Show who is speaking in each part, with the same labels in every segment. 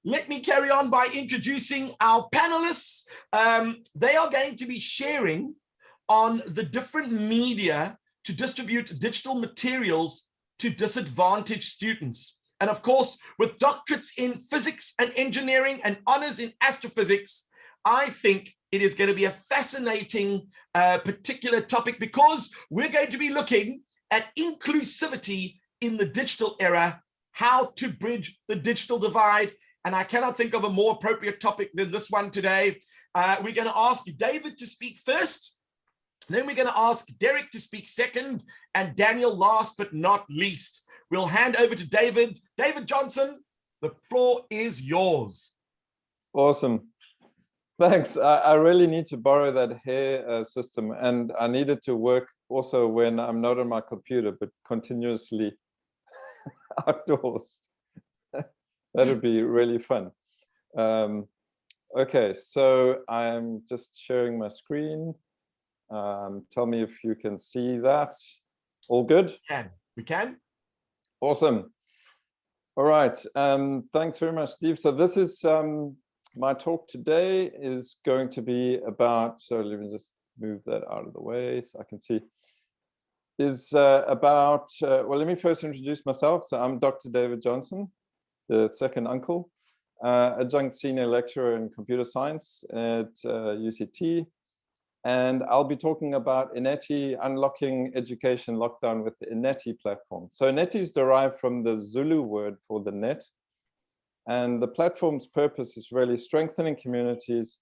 Speaker 1: let me carry on by introducing our panelists. They are going to be sharing on the different media to distribute digital materials to disadvantaged students. And of course, with doctorates in physics and engineering and honors in astrophysics, I think it is going to be a fascinating particular topic, because we're going to be looking at inclusivity in the digital era, how to bridge the digital divide. And I cannot think of a more appropriate topic than this one today. We're going to ask David to speak first. Then we're going to ask Derek to speak second, and Daniel last but not least. We'll hand over to David. David Johnson, the floor is yours.
Speaker 2: Awesome. Thanks. I really need to borrow that hair system, and I need it to work also when I'm not on my computer, but continuously outdoors. That would be really fun. Okay, so I'm just sharing my screen. Tell me if you can see that. All good?
Speaker 1: We can.
Speaker 2: Awesome. All right. Thanks very much, Steve. So this is my talk today is going to be about, so let me just move that out of the way so I can see, is about, well, let me first introduce myself. So I'm Dr. David Johnson, the second uncle, adjunct senior lecturer in computer science at UCT. And I'll be talking about INETI, unlocking education lockdown with the INETI platform. So INETI is derived from the Zulu word for the net. And the platform's purpose is really strengthening communities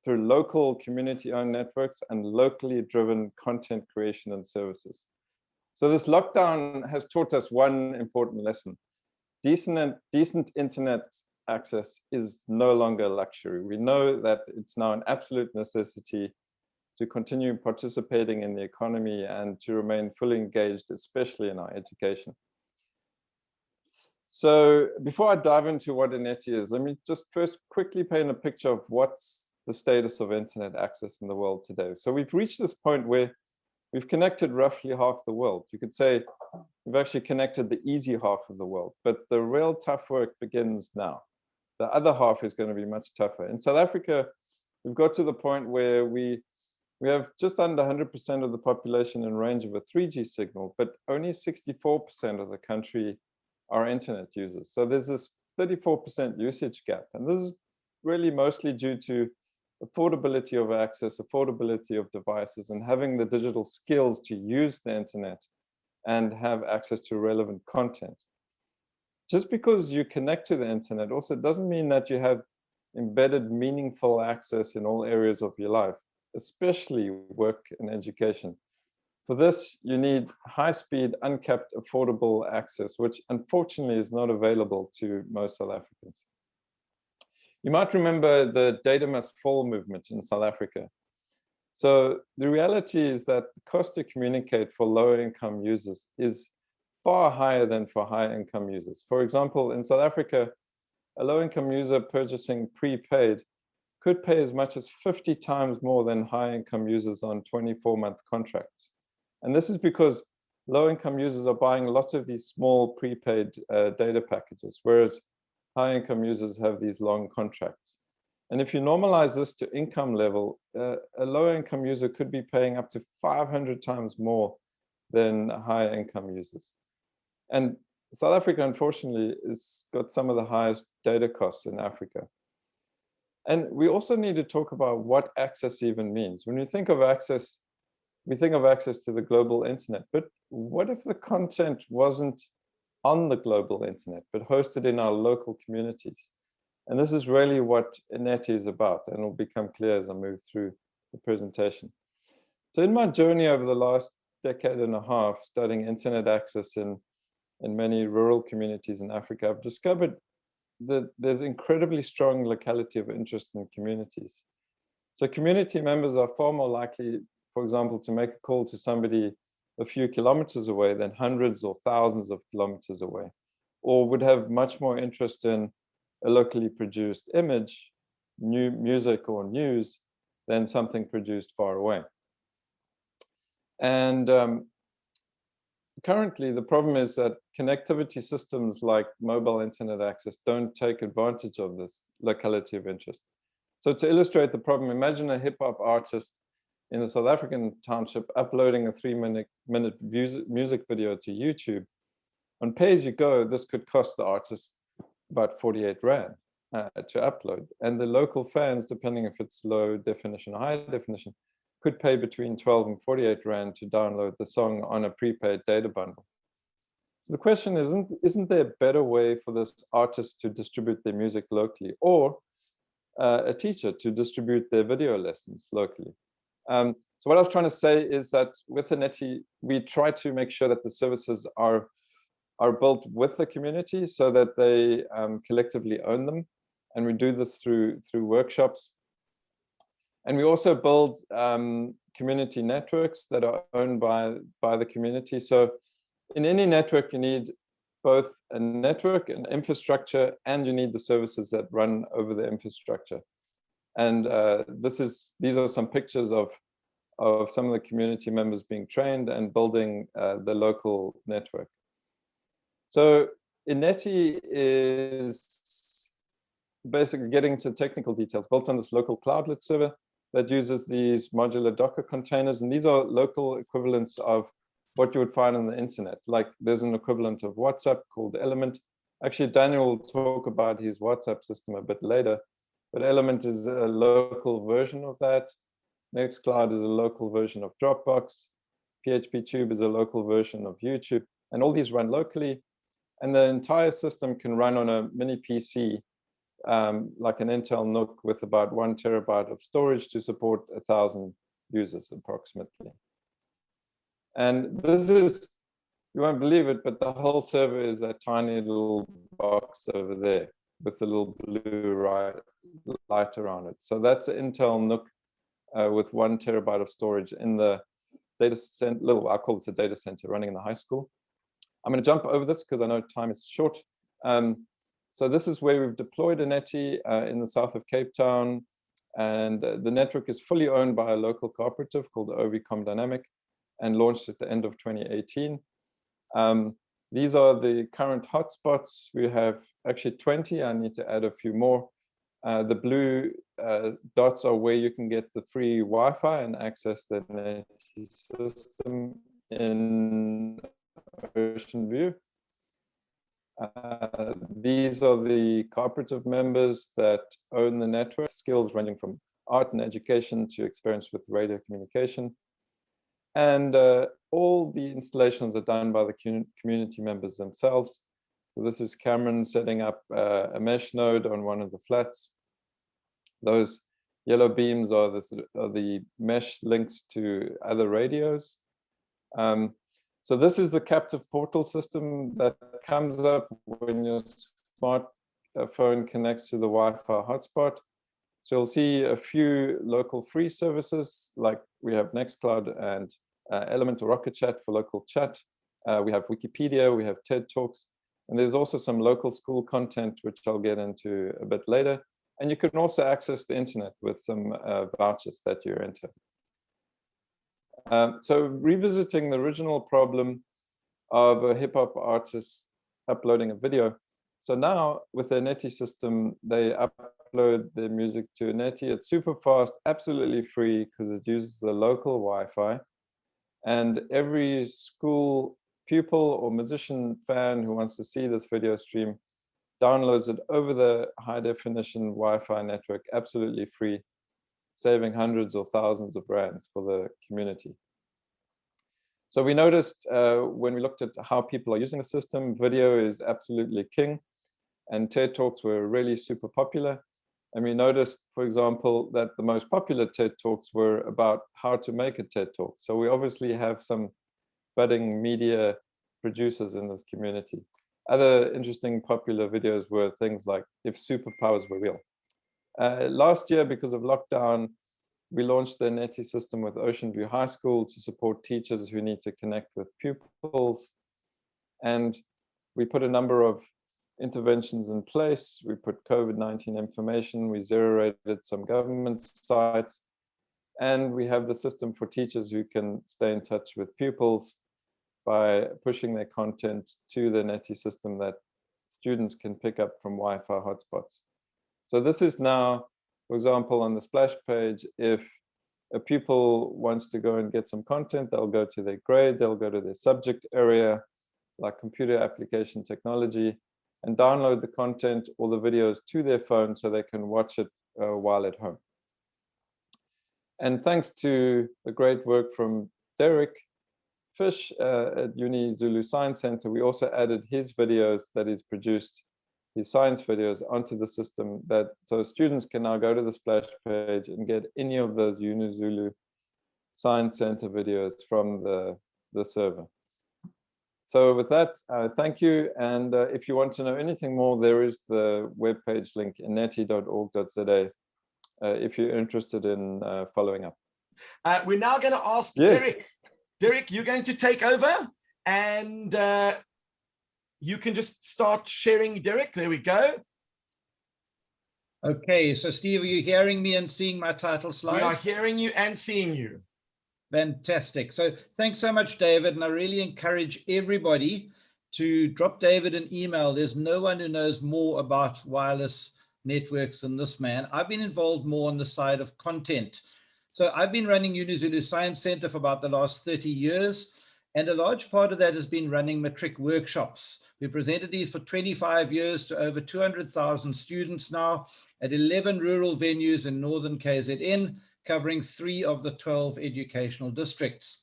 Speaker 2: through local community-owned networks and locally driven content creation and services. So this lockdown has taught us one important lesson. Decent internet access is no longer a luxury. We know that it's now an absolute necessity to continue participating in the economy and to remain fully engaged, especially in our education. So before I dive into what INETI is, let me just first quickly paint a picture of what's the status of internet access in the world today. So we've reached this point where we've connected roughly half the world. You could say we've actually connected the easy half of the world, but the real tough work begins now. The other half is going to be much tougher. In South Africa, we've got to the point where we have just under 100% of the population in range of a 3G signal, but only 64% of the country are internet users. So there's this 34% usage gap. And this is really mostly due to affordability of access, affordability of devices, and having the digital skills to use the internet and have access to relevant content. Just because you connect to the internet also doesn't mean that you have embedded meaningful access in all areas of your life, especially work and education. For this, you need high-speed, uncapped, affordable access, which unfortunately is not available to most South Africans. You might remember the data must fall movement in South Africa. So the reality is that the cost to communicate for lower-income users is far higher than for high-income users. For example, in South Africa, a low-income user purchasing prepaid could pay as much as 50 times more than high-income users on 24-month contracts. And this is because low-income users are buying lots of these small prepaid data packages, whereas high-income users have these long contracts. And if you normalize this to income level, a low-income user could be paying up to 500 times more than high-income users. And South Africa, unfortunately, has got some of the highest data costs in Africa. And we also need to talk about what access even means. When we think of access, we think of access to the global internet, but what if the content wasn't on the global internet, but hosted in our local communities? And this is really what INETI is about, and it'll become clear as I move through the presentation. So in my journey over the last decade and a half, studying internet access in many rural communities in Africa, I've discovered that there's incredibly strong locality of interest in communities. So community members are far more likely, for example, to make a call to somebody a few kilometers away than hundreds or thousands of kilometers away, or would have much more interest in a locally produced image, new music or news than something produced far away. And currently, the problem is that connectivity systems like mobile internet access don't take advantage of this locality of interest. So to illustrate the problem, imagine a hip hop artist in a South African township uploading a 3-minute music video to YouTube. On pay-as-you-go, this could cost the artist about 48 Rand to upload. And the local fans, depending if it's low definition or high definition, could pay between 12 and 48 Rand to download the song on a prepaid data bundle. So the question is, isn't there a better way for this artist to distribute their music locally, or a teacher to distribute their video lessons locally? So what I was trying to say is that with Inetti, we try to make sure that the services are built with the community so that they collectively own them. And we do this through workshops. And we also build community networks that are owned by the community. So in any network, you need both a network, an infrastructure, and you need the services that run over the infrastructure. And these are some pictures of some of the community members being trained and building the local network. So Inetti is basically getting to technical details, built on this local cloudlet server that uses these modular Docker containers. And these are local equivalents of what you would find on the internet. Like there's an equivalent of WhatsApp called Element. Actually, Daniel will talk about his WhatsApp system a bit later, but Element is a local version of that. Nextcloud is a local version of Dropbox. PHPTube is a local version of YouTube. And all these run locally. And the entire system can run on a mini PC, like an Intel NUC with about 1 terabyte of storage to support 1,000 users approximately. And this is, you won't believe it, but the whole server is that tiny little box over there with the little blue light around it. So that's an Intel NUC with 1 terabyte of storage in the data center, I call this a data center running in the high school. I'm going to jump over this because I know time is short. So this is where we've deployed Inetti in the south of Cape Town. And the network is fully owned by a local cooperative called OVCom Dynamic and launched at the end of 2018. These are the current hotspots. We have actually 20. I need to add a few more. The blue dots are where you can get the free Wi-Fi and access the Inetti system in Ocean View. These are the cooperative members that own the network, skills ranging from art and education to experience with radio communication. And all the installations are done by the community members themselves. So this is Cameron setting up a mesh node on one of the flats. Those yellow beams are the mesh links to other radios. So this is the captive portal system that comes up when your smartphone connects to the Wi-Fi hotspot. So you'll see a few local free services, like we have Nextcloud and Element or Rocket Chat for local chat. We have Wikipedia, we have TED Talks, and there's also some local school content, which I'll get into a bit later. And you can also access the internet with some vouchers that you enter. So revisiting the original problem of a hip hop artist uploading a video. So now with the Inetti system, they upload their music to Inetti. It's super fast, absolutely free because it uses the local Wi-Fi. And every school pupil or musician fan who wants to see this video stream downloads it over the high definition Wi-Fi network, absolutely free, saving hundreds or thousands of rands for the community. So we noticed when we looked at how people are using the system, video is absolutely king, and TED Talks were really super popular. And we noticed, for example, that the most popular TED Talks were about how to make a TED Talk. So we obviously have some budding media producers in this community. Other interesting popular videos were things like if superpowers were real. Last year, because of lockdown, we launched the Inetti system with Ocean View High School to support teachers who need to connect with pupils. And we put a number of interventions in place. We put COVID-19 information, we zero-rated some government sites, and we have the system for teachers who can stay in touch with pupils. by pushing their content to the NETI system that students can pick up from Wi-Fi hotspots. So this is now, for example, on the splash page, if a pupil wants to go and get some content, they'll go to their grade, they'll go to their subject area, like computer application technology, and download the content or the videos to their phone so they can watch it while at home. And thanks to the great work from Derek Fish at Uni Zulu Science Center, we also added his videos that he's produced, his science videos, onto the system, that so students can now go to the splash page and get any of those Uni Zulu Science Center videos from the server. So with that, thank you. And if you want to know anything more, there is the webpage link in neti.org.za if you're interested in following up.
Speaker 1: We're now going to ask Derek. Derek, you're going to take over, and you can just start sharing, Derek. There we go.
Speaker 3: Okay, so Steve, are you hearing me and seeing my title slide?
Speaker 1: We are hearing you and seeing you.
Speaker 3: Fantastic. So thanks so much, David. And I really encourage everybody to drop David an email. There's no one who knows more about wireless networks than this man. I've been involved more on the side of content. So I've been running Uni Zulu Science Center for about the last 30 years. And a large part of that has been running matric workshops. We presented these for 25 years to over 200,000 students now at 11 rural venues in northern KZN, covering 3 of the 12 educational districts.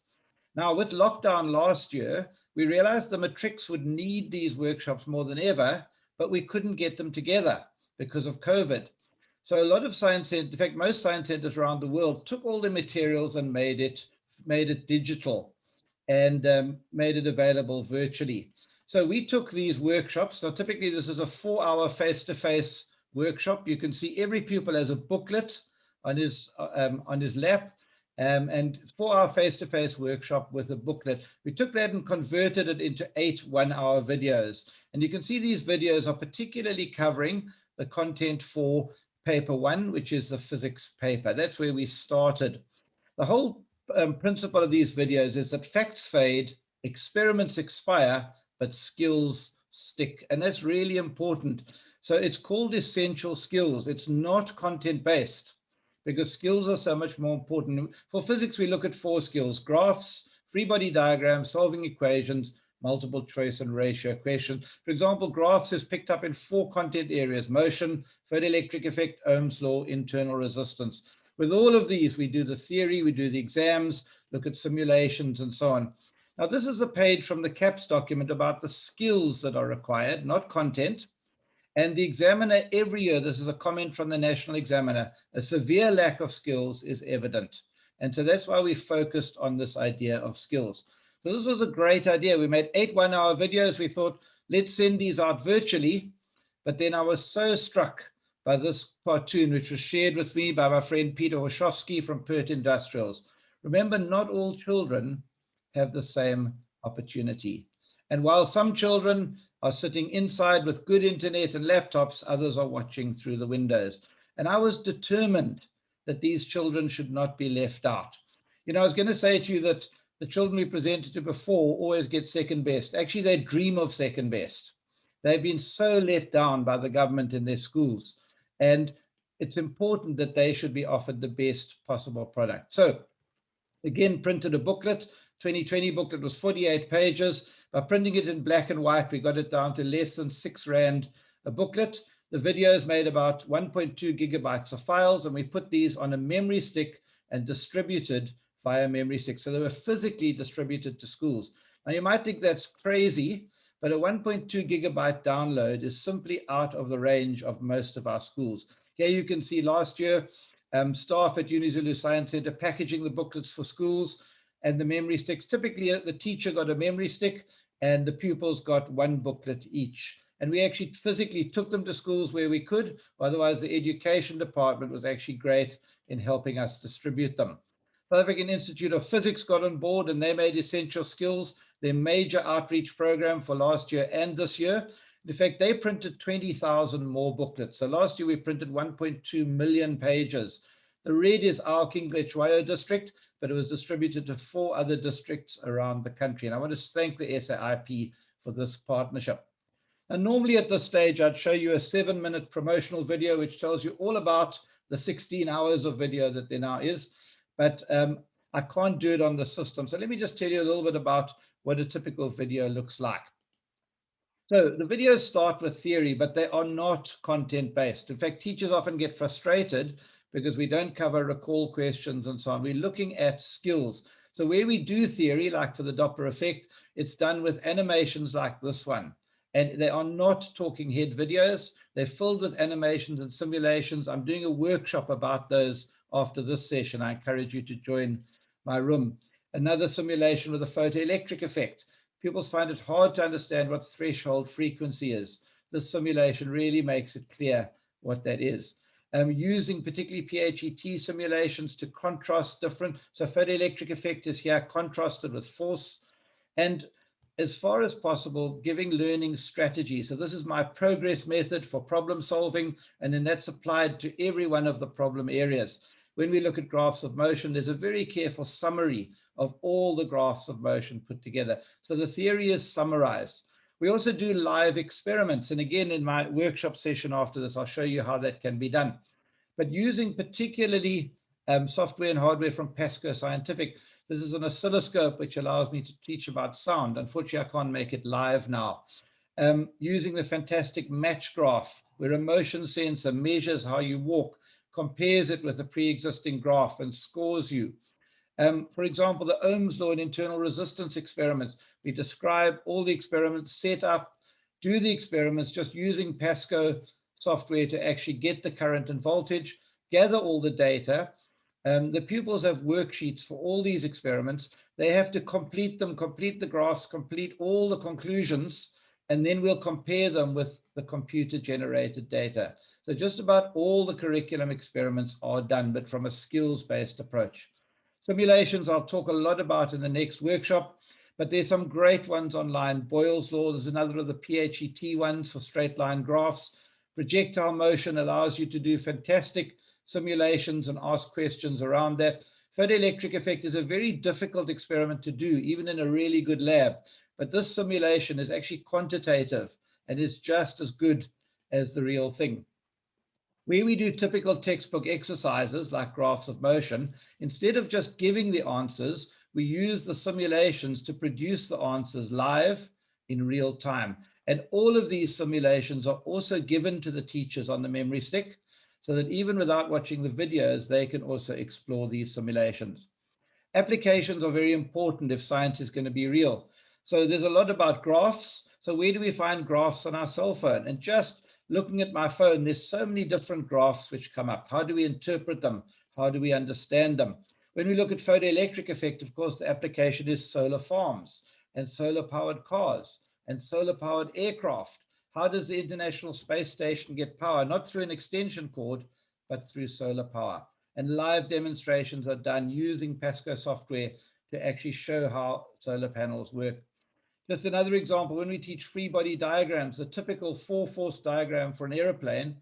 Speaker 3: Now, with lockdown last year, we realized the matrics would need these workshops more than ever, but we couldn't get them together because of COVID. So a lot of science centers, in fact, most science centers around the world took all the materials and made it digital and made it available virtually. So we took these workshops. Now, typically this is a 4-hour face-to-face workshop. You can see every pupil has a booklet on his lap, and 4-hour face-to-face workshop with a booklet. We took that and converted it into 8 one-hour videos. And you can see these videos are particularly covering the content for paper 1, which is the physics paper. That's where we started. The whole principle of these videos is that facts fade, experiments expire, but skills stick. And that's really important. So it's called essential skills. It's not content-based, because skills are so much more important. For physics, we look at 4 skills: graphs, free body diagrams, solving equations, multiple choice and ratio questions. For example, graphs is picked up in 4 content areas: motion, photoelectric effect, Ohm's law, internal resistance. With all of these, we do the theory, we do the exams, look at simulations and so on. Now, this is the page from the CAPS document about the skills that are required, not content. And the examiner every year, this is a comment from the national examiner, a severe lack of skills is evident. And so that's why we focused on this idea of skills. So this was a great idea. We made 8 one-hour videos. We thought, let's send these out virtually. But then I was so struck by this cartoon, which was shared with me by my friend Peter Hoshofsky from Pert Industrials. Remember, not all children have the same opportunity. And while some children are sitting inside with good internet and laptops, others are watching through the windows. And I was determined that these children should not be left out. You know, I was going to say to you that the children we presented to before always get second best. Actually, they dream of second best. They've been so let down by the government in their schools. And it's important that they should be offered the best possible product. So again, printed a booklet. 2020 booklet was 48 pages. By printing it in black and white, we got it down to less than 6 Rand a booklet. The videos made about 1.2 gigabytes of files, and we put these on a memory stick and distributed via memory stick. So they were physically distributed to schools. Now, you might think that's crazy, but a 1.2 gigabyte download is simply out of the range of most of our schools. Here you can see last year, staff at Uni Zulu Science Center packaging the booklets for schools and the memory sticks. Typically, the teacher got a memory stick and the pupils got 1 booklet each. And we actually physically took them to schools where we could. Otherwise, the education department was actually great in helping us distribute them. South African Institute of Physics got on board, and they made essential skills their major outreach program for last year and this year. In fact, they printed 20,000 more booklets. So last year we printed 1.2 million pages. The red is our King-Letshwayo district, but it was distributed to 4 other districts around the country. And I want to thank the SAIP for this partnership. And normally at this stage, I'd show you a 7-minute promotional video, which tells you all about the 16 hours of video that there now is, but I can't do it on the system. So let me just tell you a little bit about what a typical video looks like. So the videos start with theory, but they are not content-based. In fact, teachers often get frustrated because we don't cover recall questions and so on. We're looking at skills. So where we do theory, like for the Doppler effect, it's done with animations like this one. And they are not talking head videos. They're filled with animations and simulations. I'm doing a workshop about those after this session. I encourage you to join my room. Another simulation with a photoelectric effect. Pupils find it hard to understand what threshold frequency is. This simulation really makes it clear what that is. Using particularly PHET simulations to contrast different. So photoelectric effect is here contrasted with force. And as far as possible, giving learning strategies. So this is my progress method for problem solving, and then that's applied to every one of the problem areas. When we look at graphs of motion, there's a very careful summary of all the graphs of motion put together. So the theory is summarized. We also do live experiments. And again, in my workshop session after this, I'll show you how that can be done. But using particularly software and hardware from Pasco Scientific. This is an oscilloscope which allows me to teach about sound. Unfortunately, I can't make it live now. Using the fantastic match graph, where a motion sensor measures how you walk, compares it with a pre-existing graph and scores you. For example, the Ohm's law and internal resistance experiments. We describe all the experiments, set up, do the experiments just using Pasco software to actually get the current and voltage, gather all the data. The pupils have worksheets for all these experiments. They have to complete them, complete the graphs, complete all the conclusions, and then we'll compare them with the computer-generated data. So just about all the curriculum experiments are done, but from a skills-based approach. Simulations I'll talk a lot about in the next workshop, but there's some great ones online. Boyle's law, there's another of the PHET ones for straight line graphs. Projectile motion allows you to do fantastic simulations and ask questions around that. Photoelectric effect is a very difficult experiment to do, even in a really good lab. But this simulation is actually quantitative and is just as good as the real thing. Where we do typical textbook exercises like graphs of motion, instead of just giving the answers, we use the simulations to produce the answers live in real time. And all of these simulations are also given to the teachers on the memory stick, so that even without watching the videos, they can also explore these simulations. Applications are very important if science is going to be real. So there's a lot about graphs. So where do we find graphs on our cell phone? And just looking at my phone, there's so many different graphs which come up. How do we interpret them? How do we understand them? When we look at photoelectric effect, of course, the application is solar farms and solar-powered cars and solar-powered aircraft. How does the International Space Station get power? Not through an extension cord, but through solar power. And live demonstrations are done using Pasco software to actually show how solar panels work. Just another example, when we teach free body diagrams, the typical 4-force diagram for an airplane,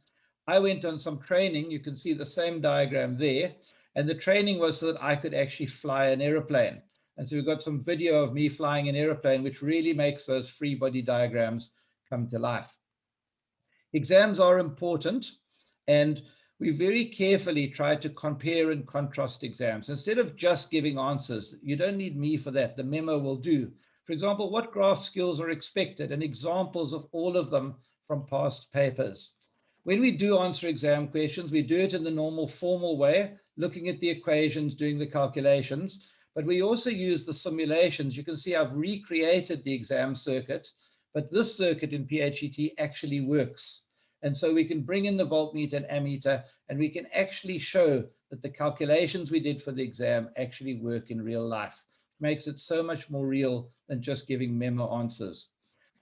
Speaker 3: I went on some training. You can see the same diagram there. And the training was so that I could actually fly an airplane. And so we've got some video of me flying an airplane, which really makes those free body diagrams come to life. Exams are important, and we very carefully try to compare and contrast exams. Instead of just giving answers, you don't need me for that. The memo will do. For example, what graph skills are expected and examples of all of them from past papers. When we do answer exam questions, we do it in the normal formal way, looking at the equations, doing the calculations, but we also use the simulations. You can see I've recreated the exam circuit, but this circuit in PHET actually works. And so we can bring in the voltmeter and ammeter, and we can actually show that the calculations we did for the exam actually work in real life. It makes it so much more real than just giving memo answers.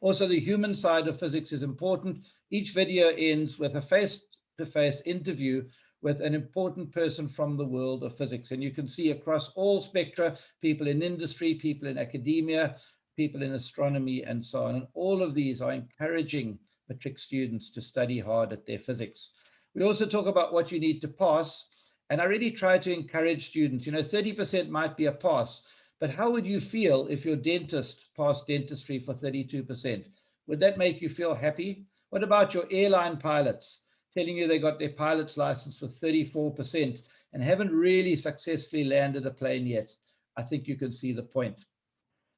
Speaker 3: Also, the human side of physics is important. Each video ends with a face-to-face interview with an important person from the world of physics. And you can see across all spectra, people in industry, people in academia, people in astronomy, and so on. And all of these are encouraging matric students to study hard at their physics. We also talk about what you need to pass. And I really try to encourage students, 30% might be a pass, but how would you feel if your dentist passed dentistry for 32%? Would that make you feel happy? What about your airline pilots telling you they got their pilot's license with 34% and haven't really successfully landed a plane yet? I think you can see the point.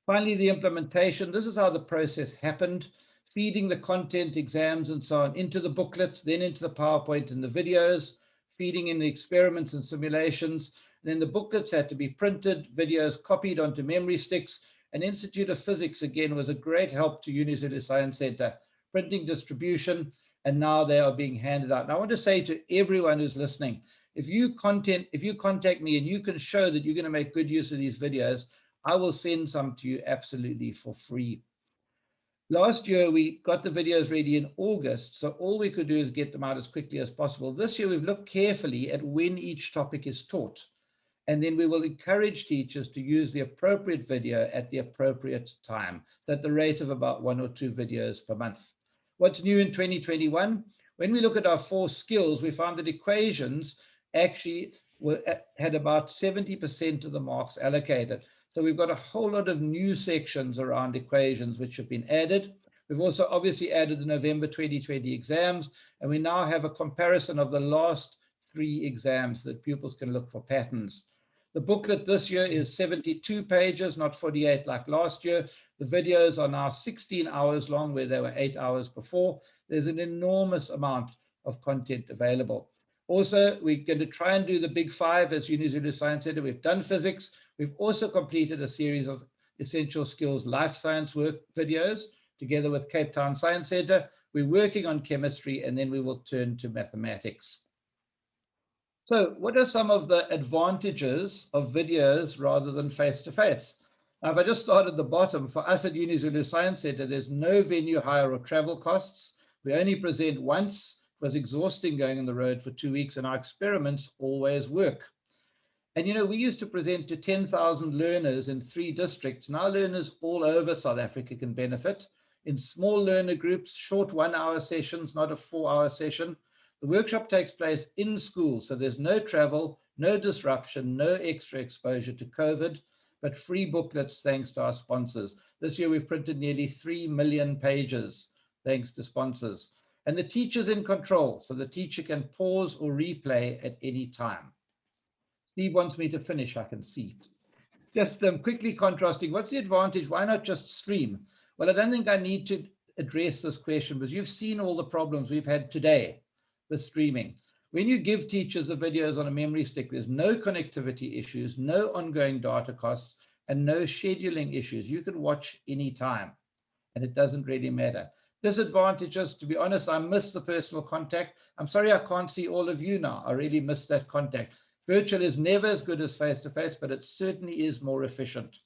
Speaker 3: Finally, the implementation. This is how the process happened, feeding the content, exams, and so on into the booklets, then into the PowerPoint and the videos, feeding in the experiments and simulations. And then the booklets had to be printed, videos copied onto memory sticks. And Institute of Physics, again, was a great help to UniZulu Science Center, printing, distribution, and now they are being handed out. And I want to say to everyone who's listening, if you contact me and you can show that you're going to make good use of these videos, I will send some to you absolutely for free. Last year, we got the videos ready in August, so all we could do is get them out as quickly as possible. This year, we've looked carefully at when each topic is taught, and then we will encourage teachers to use the appropriate video at the appropriate time, at the rate of about 1 or 2 videos per month. What's new in 2021? When we look at our 4 skills, we found that equations actually had about 70% of the marks allocated. So we've got a whole lot of new sections around equations which have been added. We've also obviously added the November 2020 exams, and we now have a comparison of the last 3 exams that pupils can look for patterns. The booklet this year is 72 pages, not 48 like last year. The videos are now 16 hours long, where they were 8 hours before. There's an enormous amount of content available. Also, we're going to try and do the big 5 as UniZulu Science Center. We've done physics. We've also completed a series of essential skills life science work videos together with Cape Town Science Center. We're working on chemistry, and then we will turn to mathematics. So what are some of the advantages of videos rather than face-to-face? Now, if I just start at the bottom, for us at UniZulu Science Center, there's no venue hire or travel costs. We only present once. It was exhausting going on the road for 2 weeks, and our experiments always work. And we used to present to 10,000 learners in 3 districts. Now learners all over South Africa can benefit in small learner groups, short 1-hour sessions, not a 4-hour session. The workshop takes place in school, so there's no travel, no disruption, no extra exposure to COVID, but free booklets thanks to our sponsors. This year we've printed nearly 3 million pages thanks to sponsors. And the teacher's in control, so the teacher can pause or replay at any time. Steve wants me to finish, I can see. Just quickly contrasting, what's the advantage? Why not just stream? Well, I don't think I need to address this question because you've seen all the problems we've had today with streaming. When you give teachers the videos on a memory stick, there's no connectivity issues, no ongoing data costs, and no scheduling issues. You can watch anytime, and it doesn't really matter. Disadvantages, to be honest, I miss the personal contact. I'm sorry I can't see all of you now. I really miss that contact. Virtual is never as good as face-to-face, but it certainly is more efficient.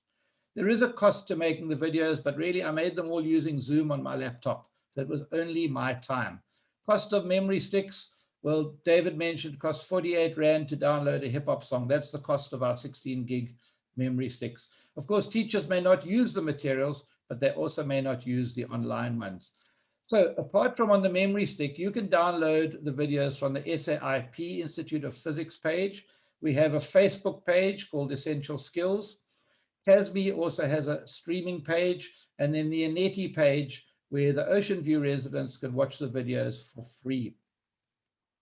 Speaker 3: There is a cost to making the videos, but really I made them all using Zoom on my laptop. So it was only my time. Cost of memory sticks, well, David mentioned it costs 48 Rand to download a hip hop song. That's the cost of our 16 gig memory sticks. Of course, teachers may not use the materials, but they also may not use the online ones. So apart from on the memory stick, you can download the videos from the SAIP Institute of Physics page. We have a Facebook page called Essential Skills. CASME also has a streaming page, and then the Aneti page where the Ocean View residents can watch the videos for free.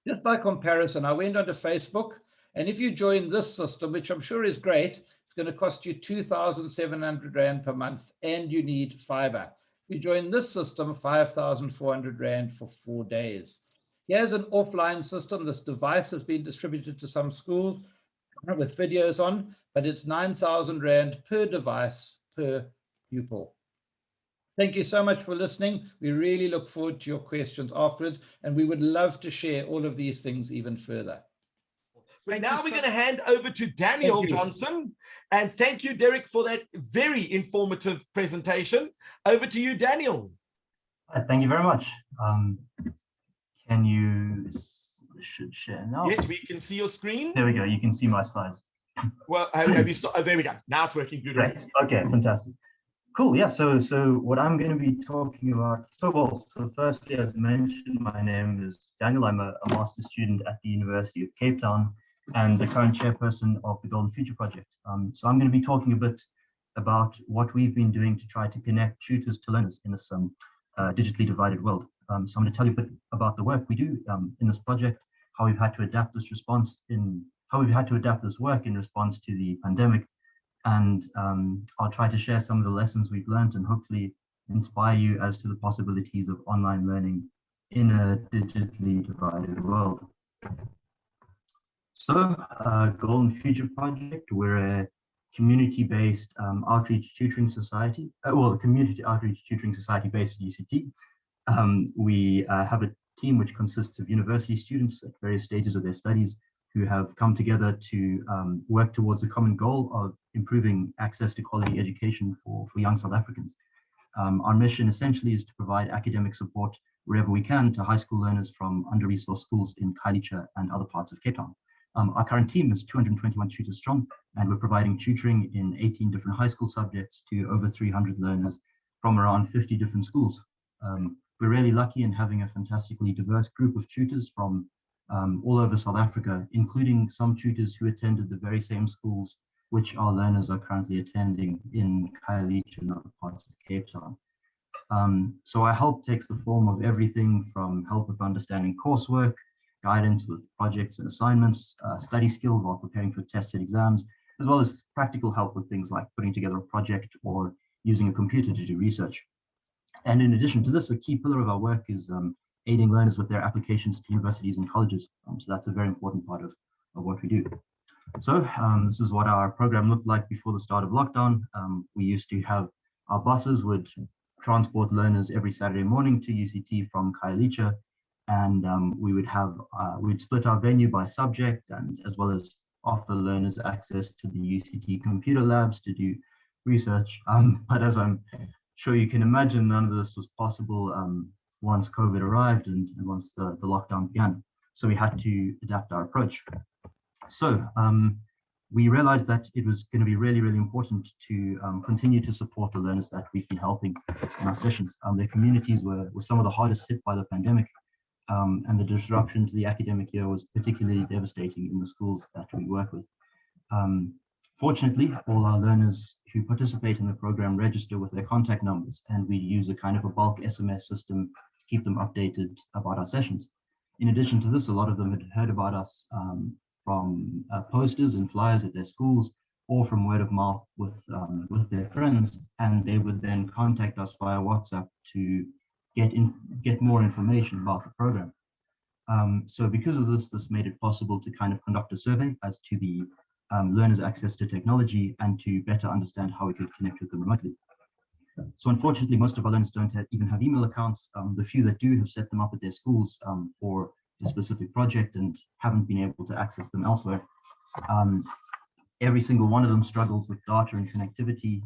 Speaker 3: Just by comparison, I went onto Facebook, and if you join this system, which I'm sure is great, it's going to cost you 2,700 Rand per month, and you need fiber. If you join this system, 5,400 Rand for 4 days. Here's an offline system. This device has been distributed to some schools with videos on, but it's 9,000 Rand per device per pupil. Thank you so much for listening. We really look forward to your questions afterwards, and we would love to share all of these things even further.
Speaker 1: Now we're going to hand over to Daniel Johnson. And thank you, Derek, for that very informative presentation. Over to you, Daniel.
Speaker 4: Thank you very much. Can you should share now?
Speaker 1: Yes, we can see your screen.
Speaker 4: There we go. You can see my slides.
Speaker 1: Well, have you stopped? Oh, there we go. Now it's working good.
Speaker 4: Great. Okay, fantastic. Cool. Yeah. So what I'm going to be talking about. So firstly, as mentioned, my name is Daniel. I'm a master's student at the University of Cape Town. and the current chairperson of the Golden Future Project. So I'm going to be talking a bit about what we've been doing to try to connect tutors to learners in this digitally divided world. So I'm going to tell you a bit about the work we do in this project, how we've had to adapt this work in response to the pandemic, and I'll try to share some of the lessons we've learned and hopefully inspire you as to the possibilities of online learning in a digitally divided world. So, Golden Future Project, we're a community-based outreach tutoring society, a community outreach tutoring society based at UCT. We have a team which consists of university students at various stages of their studies who have come together to work towards a common goal of improving access to quality education for young South Africans. Our mission essentially is to provide academic support wherever we can to high school learners from under-resourced schools in Khayelitsha and other parts of Cape Town. Our current team is 221 tutors strong, and we're providing tutoring in 18 different high school subjects to over 300 learners from around 50 different schools. We're really lucky in having a fantastically diverse group of tutors from all over South Africa, including some tutors who attended the very same schools which our learners are currently attending in Khayelitsha and other parts of Cape Town. So our help takes the form of everything from help with understanding coursework, guidance with projects and assignments, study skills while preparing for tests and exams, as well as practical help with things like putting together a project or using a computer to do research. And in addition to this, a key pillar of our work is aiding learners with their applications to universities and colleges. So that's a very important part of what we do. So this is what our program looked like before the start of lockdown. We used to have our buses would transport learners every Saturday morning to UCT from Khayelitsha, and we'd split our venue by subject, and as well as offer learners access to the UCT computer labs to do research. But as I'm sure you can imagine, none of this was possible once COVID arrived and once the lockdown began. So we had to adapt our approach. So we realized that it was going to be really, really important to continue to support the learners that we've been helping in our sessions. Their communities were some of the hardest hit by the pandemic, and the disruption to the academic year was particularly devastating in the schools that we work with. Fortunately, all our learners who participate in the program register with their contact numbers, and we use a kind of a bulk SMS system to keep them updated about our sessions. In addition to this, a lot of them had heard about us from posters and flyers at their schools, or from word of mouth with their friends, and they would then contact us via WhatsApp to get more information about the program. So because of this made it possible to kind of conduct a survey as to the learners' access to technology and to better understand how we could connect with them remotely. So unfortunately, most of our learners don't even have email accounts. The few that do have set them up at their schools for a specific project and haven't been able to access them elsewhere. Every single one of them struggles with data and connectivity,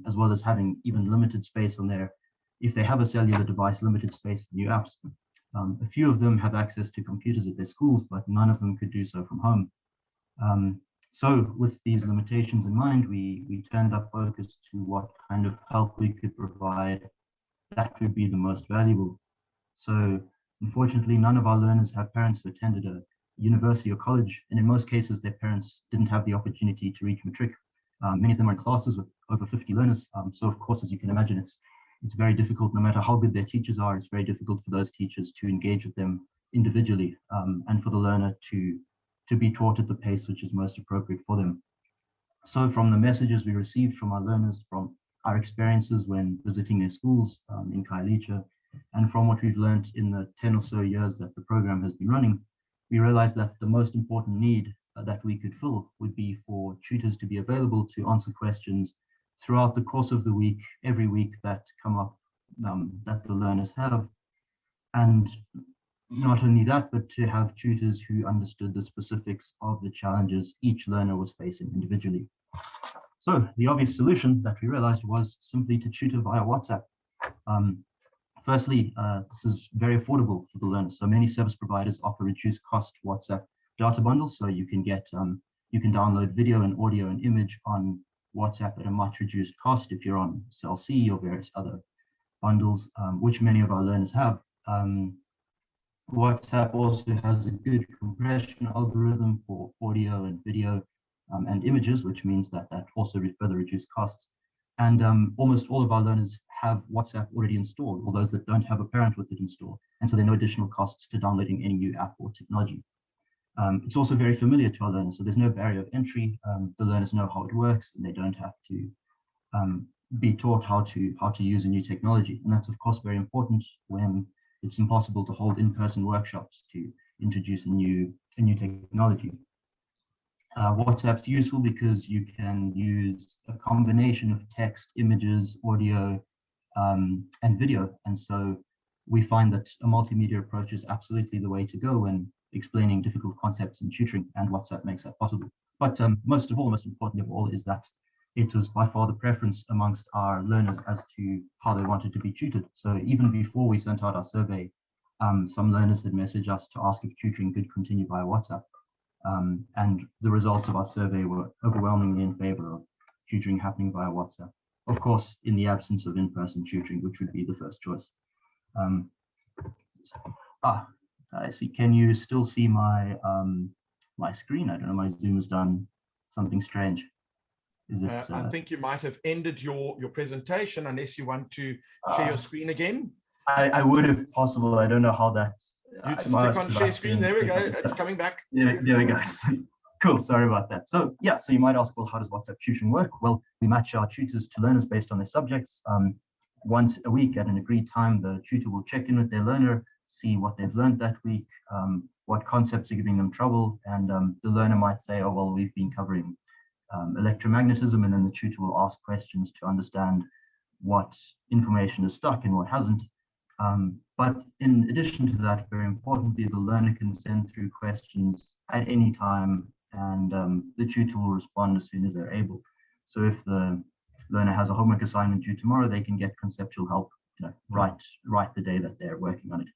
Speaker 4: as well as having even limited space on their, if they have a cellular device, limited space for new apps. A few of them have access to computers at their schools, but none of them could do so from home. So with these limitations in mind, we turned our focus to what kind of help we could provide that would be the most valuable. So unfortunately, none of our learners have parents who attended a university or college, and in most cases, their parents didn't have the opportunity to reach matric. Many of them are in classes with over 50 learners. So of course, as you can imagine, it's very difficult, no matter how good their teachers are, it's very difficult for those teachers to engage with them individually, and for the learner to be taught at the pace which is most appropriate for them. So from the messages we received from our learners, from our experiences when visiting their schools in Khayelitsha, and from what we've learned in the 10 or so years that the program has been running, we realized that the most important need that we could fill would be for tutors to be available to answer questions throughout the course of the week, every week that come up that the learners have. And not only that, but to have tutors who understood the specifics of the challenges each learner was facing individually. So the obvious solution that we realized was simply to tutor via WhatsApp. Firstly, this is very affordable for the learners. So many service providers offer reduced cost WhatsApp data bundles. So you can get, you can download video and audio and image on WhatsApp at a much reduced cost if you're on Cell C or various other bundles, which many of our learners have. WhatsApp also has a good compression algorithm for audio and video and images, which means that also further reduces costs. And almost all of our learners have WhatsApp already installed, or those that don't have a parent with it installed. And so there are no additional costs to downloading any new app or technology. It's also very familiar to our learners, so there's no barrier of entry. The learners know how it works, and they don't have to be taught how to use a new technology. And that's of course very important when it's impossible to hold in-person workshops to introduce a new technology. WhatsApp's useful because you can use a combination of text, images, audio, and video. And so we find that a multimedia approach is absolutely the way to go when explaining difficult concepts in tutoring, and WhatsApp makes that possible. But most important of all, is that it was by far the preference amongst our learners as to how they wanted to be tutored. So even before we sent out our survey, some learners had messaged us to ask if tutoring could continue via WhatsApp. And the results of our survey were overwhelmingly in favor of tutoring happening via WhatsApp. Of course, in the absence of in-person tutoring, which would be the first choice. I see. Can you still see my my screen? I don't know. My Zoom has done something strange. Is it?
Speaker 1: I think you might have ended your presentation, unless you want to share your screen again.
Speaker 4: I would, if possible. I don't know how that.
Speaker 1: You just click on share screen. There we go. It's coming back.
Speaker 4: There we go. Cool. Sorry about that. So yeah. So you might ask, well, how does WhatsApp tutoring work? Well, we match our tutors to learners based on their subjects. Once a week at an agreed time, the tutor will check in with their learner, see what they've learned that week, what concepts are giving them trouble, and the learner might say, oh, well, we've been covering electromagnetism, and then the tutor will ask questions to understand what information is stuck and what hasn't. But in addition to that, very importantly, the learner can send through questions at any time, and the tutor will respond as soon as they're able. So if the learner has a homework assignment due tomorrow, they can get conceptual help, right the day that they're working on it.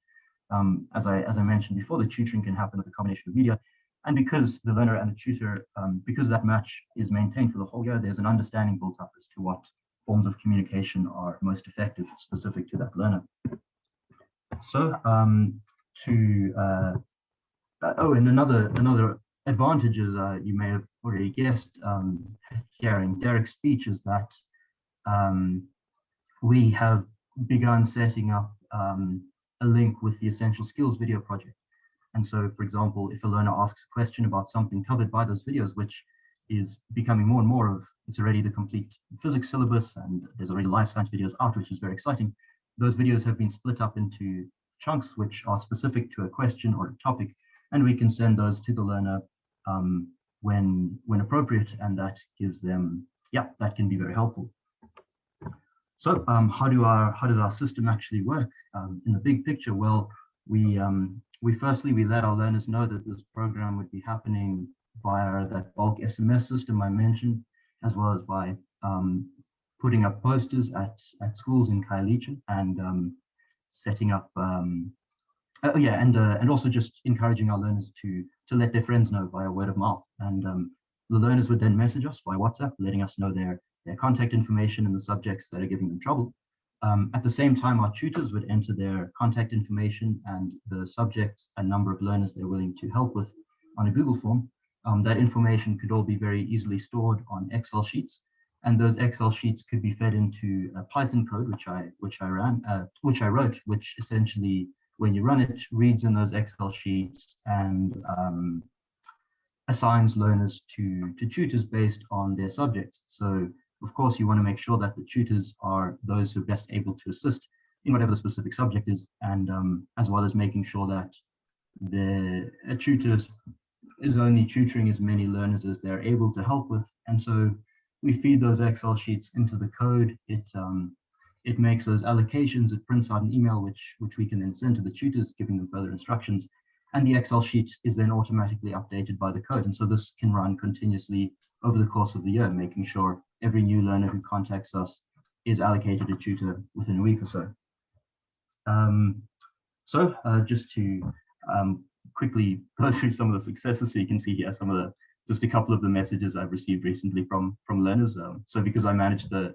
Speaker 4: As I mentioned before, the tutoring can happen with a combination of media, and because the learner and the tutor, because that match is maintained for the whole year, there's an understanding built up as to what forms of communication are most effective, specific to that learner. So and another advantage is, you may have already guessed, hearing Derek's speech, is that we have begun setting up a link with the Essential Skills video project. And so, for example, if a learner asks a question about something covered by those videos, which is becoming more and more of, it's already the complete physics syllabus, and there's already life science videos out, which is very exciting. Those videos have been split up into chunks which are specific to a question or a topic, and we can send those to the learner when appropriate, and that gives them, that can be very helpful. So how does our system actually work in the big picture? Well, we let our learners know that this program would be happening via that bulk SMS system I mentioned, as well as by putting up posters at schools in Khayelitsha, and setting up and also just encouraging our learners to let their friends know via word of mouth. And the learners would then message us via WhatsApp, letting us know their contact information and the subjects that are giving them trouble. At the same time, our tutors would enter their contact information and the subjects and number of learners they're willing to help with on a Google form. That information could all be very easily stored on Excel sheets, and those Excel sheets could be fed into a Python code, which I wrote, which essentially, when you run it, reads in those Excel sheets and assigns learners to tutors based on their subjects. So of course, you want to make sure that the tutors are those who are best able to assist in whatever the specific subject is, and as well as making sure that a tutor is only tutoring as many learners as they're able to help with. And so we feed those Excel sheets into the code. It makes those allocations. It prints out an email which we can then send to the tutors, giving them further instructions. And the Excel sheet is then automatically updated by the code. And so this can run continuously over the course of the year, making sure every new learner who contacts us is allocated a tutor within a week or so. Just to quickly go through some of the successes, so you can see here just a couple of the messages I've received recently from learners. So because I manage the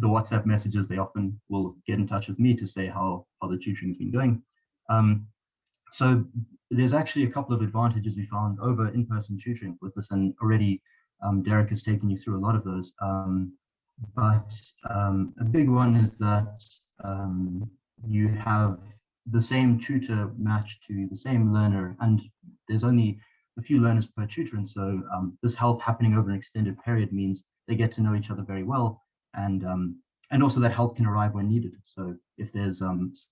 Speaker 4: WhatsApp messages, they often will get in touch with me to say how the tutoring has been going. So there's actually a couple of advantages we found over in-person tutoring with this, and already Derek has taken you through a lot of those. But a big one is that you have the same tutor matched to the same learner, and there's only a few learners per tutor, and so this help happening over an extended period means they get to know each other very well, and also that help can arrive when needed. So if there's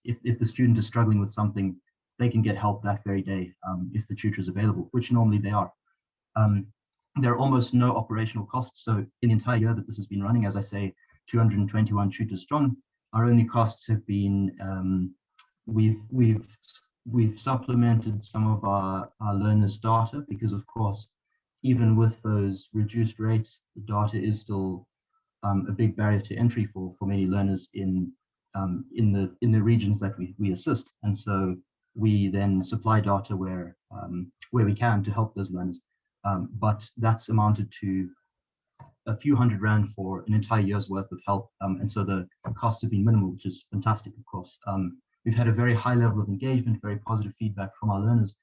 Speaker 4: if the student is struggling with something, they can get help that very day if the tutor is available, which normally they are. There are almost no operational costs. So in the entire year that this has been running, as I say, 221 tutors strong, our only costs have been we've supplemented some of our learners' data, because of course, even with those reduced rates, the data is still a big barrier to entry for many learners in the regions that we assist. And so we then supply data where we can to help those learners. But that's amounted to a few £100 for an entire year's worth of help. And so the costs have been minimal, which is fantastic, of course. We've had a very high level of engagement, very positive feedback from our learners.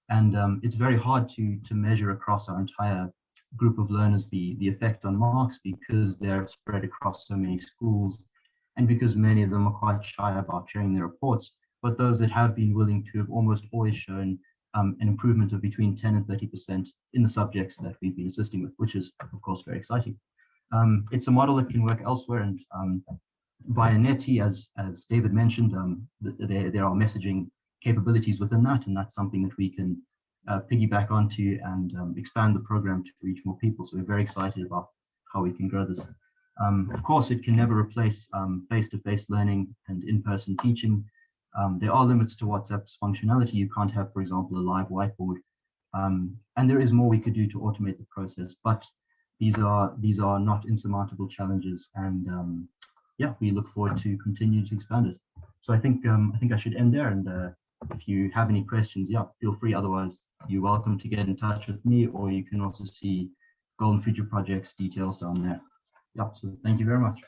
Speaker 4: And it's very hard to measure across our entire group of learners the effect on marks, because they're spread across so many schools, and because many of them are quite shy about sharing their reports. But those that have been willing to have almost always shown an improvement of between 10 and 30% in the subjects that we've been assisting with, which is, of course, very exciting. It's a model that can work elsewhere, and via Neti, as David mentioned, there are messaging capabilities within that, and that's something that we can piggyback onto and expand the program to reach more people. So we're very excited about how we can grow this. Of course, it can never replace face-to-face learning and in-person teaching. There are limits to WhatsApp's functionality. You can't have, for example, a live whiteboard. And there is more we could do to automate the process, but these are not insurmountable challenges. And yeah, we look forward to continuing to expand it. So I think I should end there. And if you have any questions, yeah, feel free. Otherwise, you're welcome to get in touch with me, or you can also see Golden Future Project's details down there. Yeah, so thank you very much.